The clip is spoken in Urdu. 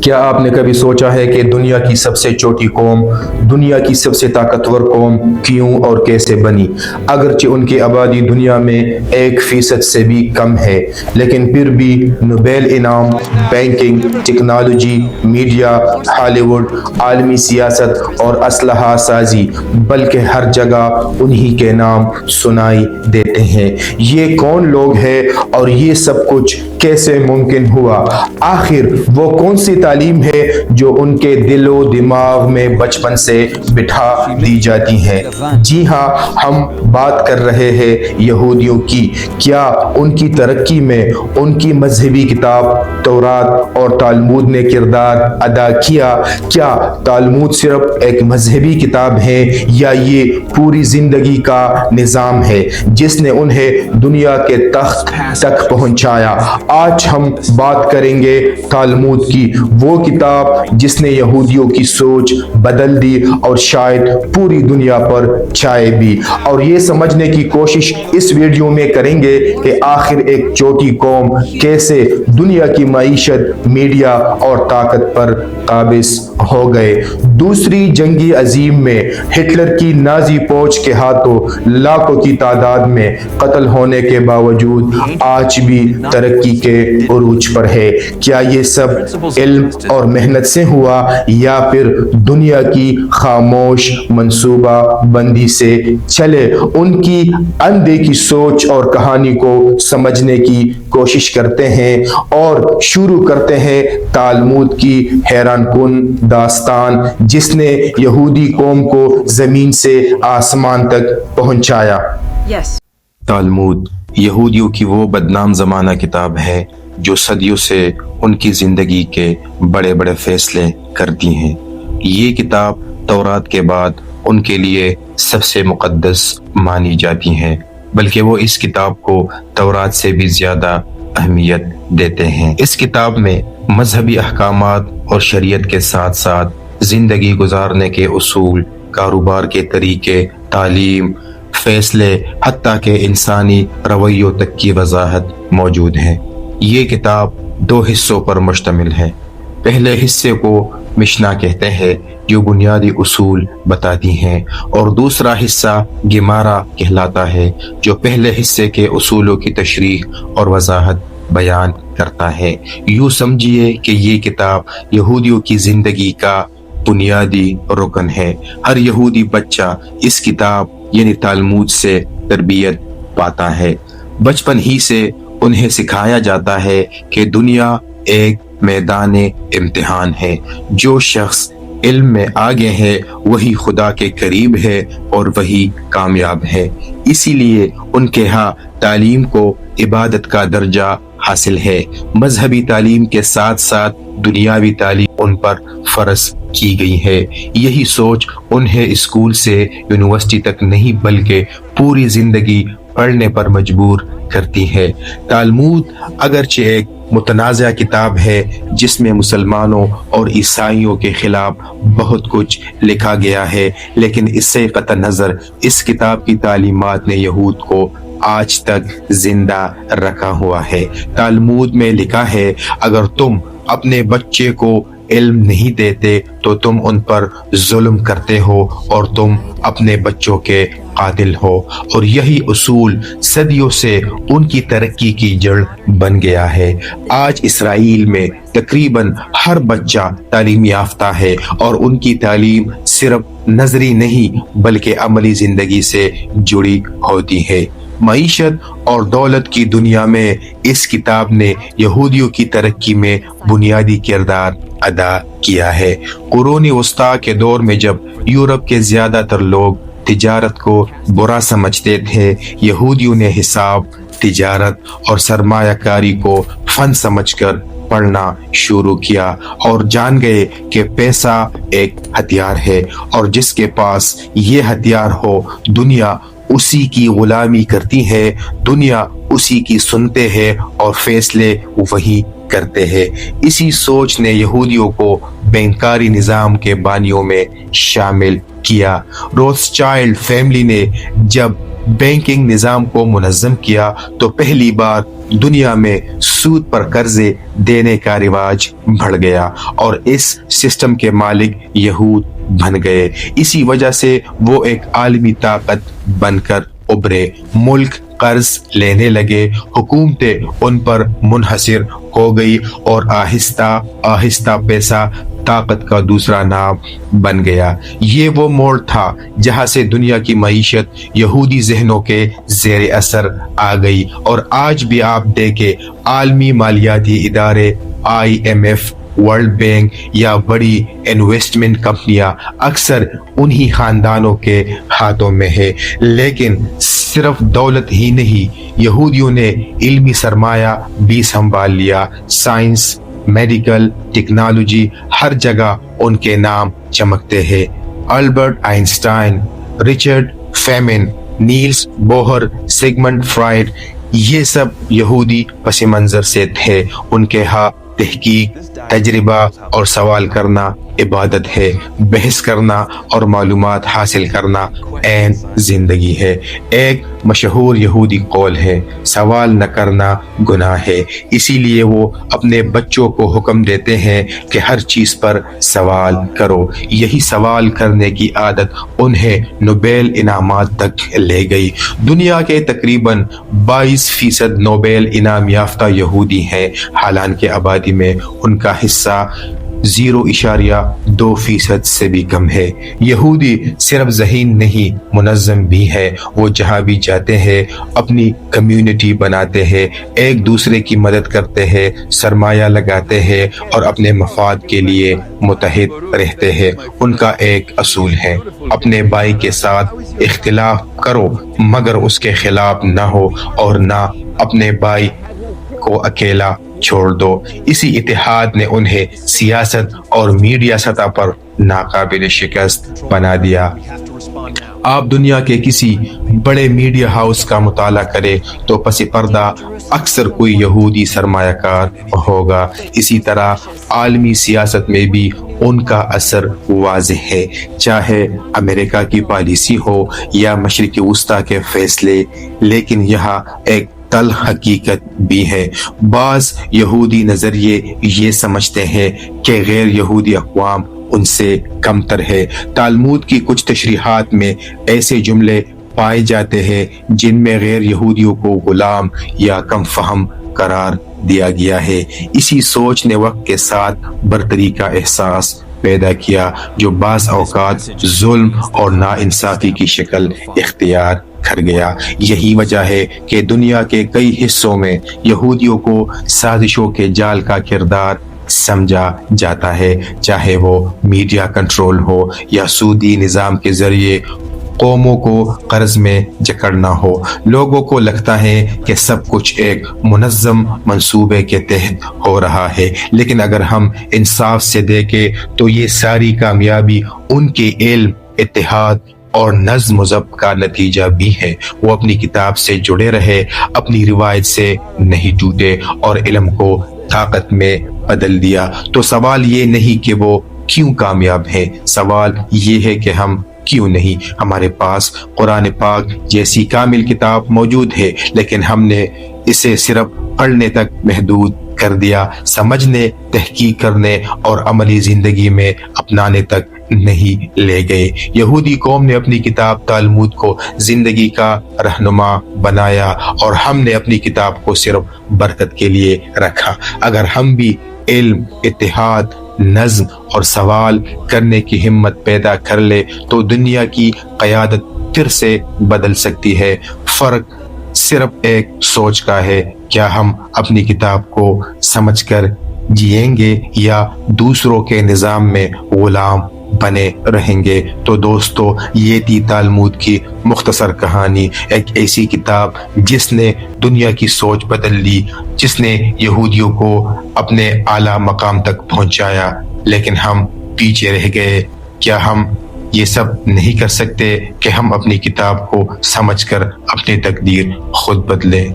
کیا آپ نے کبھی سوچا ہے کہ دنیا کی سب سے چھوٹی قوم، دنیا کی سب سے طاقتور قوم کیوں اور کیسے بنی؟ اگرچہ ان کی آبادی دنیا میں 1% سے بھی کم ہے، لیکن پھر بھی نوبیل انعام، بینکنگ، ٹیکنالوجی، میڈیا، ہالی ووڈ، عالمی سیاست اور اسلحہ سازی، بلکہ ہر جگہ انہی کے نام سنائی دیتے ہیں۔ یہ کون لوگ ہیں اور یہ سب کچھ کیسے ممکن ہوا؟ آخر وہ کون سی تعلیم ہے جو ان کے دل و دماغ میں بچپن سے بٹھا دی جاتی ہے؟ جی ہاں، ہم بات کر رہے ہیں یہودیوں کی۔ کیا ان کی ترقی میں ان کی مذہبی کتاب تورات اور تالمود نے کردار ادا کیا؟ کیا تالمود صرف ایک مذہبی کتاب ہے یا یہ پوری زندگی کا نظام ہے جس نے انہیں دنیا کے تخت تک پہنچایا؟ آج ہم بات کریں گے تالمود کی، وہ کتاب جس نے یہودیوں کی سوچ بدل دی اور شاید پوری دنیا پر چھائے بھی۔ اور یہ سمجھنے کی کوشش اس ویڈیو میں کریں گے کہ آخر ایک چھوٹی قوم کیسے دنیا کی معیشت، میڈیا اور طاقت پر قابض ہو گئے۔ دوسری جنگ عظیم میں ہٹلر کی نازی فوج کے ہاتھوں لاکھوں کی تعداد میں قتل ہونے کے باوجود آج بھی ترقی کے عروج پر ہے۔ کیا یہ سب علم اور محنت سے ہوا یا پھر دنیا کی خاموش منصوبہ بندی سے؟ چلے ان کی اندھے کی سوچ اور کہانی کو سمجھنے کی کوشش کرتے ہیں اور شروع کرتے ہیں تالمود کی حیران کن داستان جس نے یہودی قوم کو زمین سے آسمان تک پہنچایا۔ تالمود یہودیوں کی وہ بدنام زمانہ کتاب ہے جو صدیوں سے ان کی زندگی کے بڑے بڑے فیصلے کرتی ہیں۔ یہ کتاب تورات کے بعد ان کے لیے سب سے مقدس مانی جاتی ہے، بلکہ وہ اس کتاب کو تورات سے بھی زیادہ اہمیت دیتے ہیں۔ اس کتاب میں مذہبی احکامات اور شریعت کے ساتھ ساتھ زندگی گزارنے کے اصول، کاروبار کے طریقے، تعلیم، فیصلے، حتیٰ کہ انسانی رویوں تک کی وضاحت موجود ہے۔ یہ کتاب 2 حصوں پر مشتمل ہے۔ پہلے حصے کو مشنا کہتے ہیں جو بنیادی اصول بتاتی ہیں، اور دوسرا حصہ گمارا کہلاتا ہے جو پہلے حصے کے اصولوں کی تشریح اور وضاحت بیان کرتا ہے۔ یوں سمجھیے کہ یہ کتاب یہودیوں کی زندگی کا بنیادی رکن ہے۔ ہر یہودی بچہ اس کتاب یعنی تالمود سے تربیت پاتا ہے۔ بچپن ہی سے انہیں سکھایا جاتا ہے کہ دنیا ایک میدان امتحان ہے۔ جو شخص علم میں آگے ہے وہی خدا کے قریب ہے اور وہی کامیاب ہے۔ اسی لیے ان کے ہاں تعلیم کو عبادت کا درجہ حاصل ہے۔ مذہبی تعلیم کے ساتھ ساتھ دنیاوی تعلیم ان پر فرض کی گئی ہے۔ یہی سوچ انہیں اسکول سے یونیورسٹی تک نہیں بلکہ پوری زندگی پڑھنے پر مجبور کرتی ہے۔ تالمود اگرچہ ایک متنازع کتاب ہے جس میں مسلمانوں اور عیسائیوں کے خلاف بہت کچھ لکھا گیا ہے، لیکن اس سے قطع نظر اس کتاب کی تعلیمات نے یہود کو آج تک زندہ رکھا ہوا ہے۔ تالمود میں لکھا ہے، اگر تم اپنے بچے کو علم نہیں دیتے تو تم ان پر ظلم کرتے ہو اور تم اپنے بچوں کے قاتل ہو، اور یہی اصول صدیوں سے ان کی ترقی کی جڑ بن گیا ہے۔ آج اسرائیل میں تقریباً ہر بچہ تعلیم یافتہ ہے اور ان کی تعلیم صرف نظری نہیں بلکہ عملی زندگی سے جڑی ہوتی ہے۔ معیشت اور دولت کی دنیا میں اس کتاب نے یہودیوں کی ترقی میں بنیادی کردار ادا کیا ہے۔ قرون وسطیٰ کے دور میں جب یورپ کے زیادہ تر لوگ تجارت کو برا سمجھتے تھے، یہودیوں نے حساب، تجارت اور سرمایہ کاری کو فن سمجھ کر پڑھنا شروع کیا اور جان گئے کہ پیسہ ایک ہتھیار ہے، اور جس کے پاس یہ ہتھیار ہو دنیا اسی کی غلامی کرتی ہے، دنیا اسی کی سنتے ہیں اور فیصلے وہی کرتے ہیں۔ اسی سوچ نے یہودیوں کو بینکاری نظام کے بانیوں میں شامل کیا۔ روتھسچائلڈ فیملی نے جب بینکنگ نظام کو منظم کیا تو پہلی بار دنیا میں سود پر قرضے دینے کا رواج بڑھ گیا اور اس سسٹم کے مالک یہود بن گئے۔ اسی وجہ سے وہ ایک عالمی طاقت بن کر ابھرے۔ ملک قرض لینے لگے، حکومتیں ان پر منحصر ہو گئی اور آہستہ آہستہ پیسہ طاقت کا دوسرا نام بن گیا۔ یہ وہ موڑ تھا جہاں سے دنیا کی معیشت یہودی ذہنوں کے زیر اثر آ گئی، اور آج بھی آپ دیکھیں عالمی مالیاتی ادارے، IMF، ورلڈ بینک یا بڑی انویسٹمنٹ کمپنیاں اکثر انہی خاندانوں کے ہاتھوں میں ہے۔ لیکن صرف دولت ہی نہیں، یہودیوں نے علمی سرمایہ بھی سنبھال لیا۔ سائنس، میڈیکل، ٹیکنالوجی، ہر جگہ ان کے نام چمکتے ہیں۔ Albert Einstein, Richard فیمن، nails بوہر، Sigmund Freud, یہ سب یہودی پس منظر سے تھے۔ ان کے ہاں تحقیق، تجربہ اور سوال کرنا عبادت ہے، بحث کرنا اور معلومات حاصل کرنا عین زندگی ہے۔ ایک مشہور یہودی قول ہے، سوال نہ کرنا گناہ ہے۔ اسی لیے وہ اپنے بچوں کو حکم دیتے ہیں کہ ہر چیز پر سوال کرو۔ یہی سوال کرنے کی عادت انہیں نوبیل انعامات تک لے گئی۔ دنیا کے تقریباً 22% نوبیل انعام یافتہ یہودی ہیں، حالانکہ آبادی میں ان کا حصہ 0.2% سے بھی کم ہے۔ یہودی صرف ذہین نہیں، منظم بھی ہے۔ وہ جہاں بھی جاتے ہیں اپنی کمیونٹی بناتے ہیں، ایک دوسرے کی مدد کرتے ہیں، سرمایہ لگاتے ہیں اور اپنے مفاد کے لیے متحد رہتے ہیں۔ ان کا ایک اصول ہے، اپنے بھائی کے ساتھ اختلاف کرو مگر اس کے خلاف نہ ہو، اور نہ اپنے بھائی کو اکیلا چھوڑ دو۔ اسی اتحاد نے انہیں سیاست اور میڈیا سطح پر ناقابل شکست بنا دیا۔ آپ دنیا کے کسی بڑے میڈیا ہاؤس کا مطالعہ کریں تو پس پردہ اکثر کوئی یہودی سرمایہ کار ہوگا۔ اسی طرح عالمی سیاست میں بھی ان کا اثر واضح ہے، چاہے امریکہ کی پالیسی ہو یا مشرق وسطیٰ کے فیصلے۔ لیکن یہاں ایک تلخ حقیقت بھی ہے، بعض یہودی نظریے یہ سمجھتے ہیں کہ غیر یہودی اقوام ان سے کمتر ہے۔ تالمود کی کچھ تشریحات میں ایسے جملے پائے جاتے ہیں جن میں غیر یہودیوں کو غلام یا کم فہم قرار دیا گیا ہے۔ اسی سوچ نے وقت کے ساتھ برتری کا احساس پیدا کیا، جو بعض اوقات ظلم اور ناانصافی کی شکل اختیار کر گیا۔ یہی وجہ ہے کہ دنیا کے کئی حصوں میں یہودیوں کو سازشوں کے جال کا کردار سمجھا جاتا ہے، چاہے وہ میڈیا کنٹرول ہو یا سودی نظام کے ذریعے قوموں کو قرض میں جکڑنا ہو۔ لوگوں کو لگتا ہے کہ سب کچھ ایک منظم منصوبے کے تحت ہو رہا ہے، لیکن اگر ہم انصاف سے دیکھیں تو یہ ساری کامیابی ان کے علم، اتحاد اور نظم و ضبط کا نتیجہ بھی ہے۔ وہ اپنی کتاب سے جڑے رہے، اپنی روایت سے نہیں ٹوٹے اور علم کو طاقت میں بدل دیا۔ تو سوال یہ نہیں کہ وہ کیوں کامیاب ہے، سوال یہ ہے کہ ہم کیوں نہیں۔ ہمارے پاس قرآن پاک جیسی کامل کتاب موجود ہے، لیکن ہم نے اسے صرف پڑھنے تک محدود کر دیا، سمجھنے، تحقیق کرنے اور عملی زندگی میں اپنانے تک نہیں لے گئے۔ یہودی قوم نے اپنی کتاب تالمود کو زندگی کا رہنما بنایا، اور ہم نے اپنی کتاب کو صرف برکت کے لیے رکھا۔ اگر ہم بھی علم، اتحاد، نظم اور سوال کرنے کی ہمت پیدا کر لے تو دنیا کی قیادت پھر سے بدل سکتی ہے۔ فرق صرف ایک سوچ کا ہے، کیا ہم اپنی کتاب کو سمجھ کر جئیں گے یا دوسروں کے نظام میں غلام بنے رہیں گے؟ تو دوستو، یہ تھی تالمود کی مختصر کہانی، ایک ایسی کتاب جس نے دنیا کی سوچ بدل لی، جس نے یہودیوں کو اپنے اعلیٰ مقام تک پہنچایا، لیکن ہم پیچھے رہ گئے۔ کیا ہم یہ سب نہیں کر سکتے کہ ہم اپنی کتاب کو سمجھ کر اپنی تقدیر خود بدلیں؟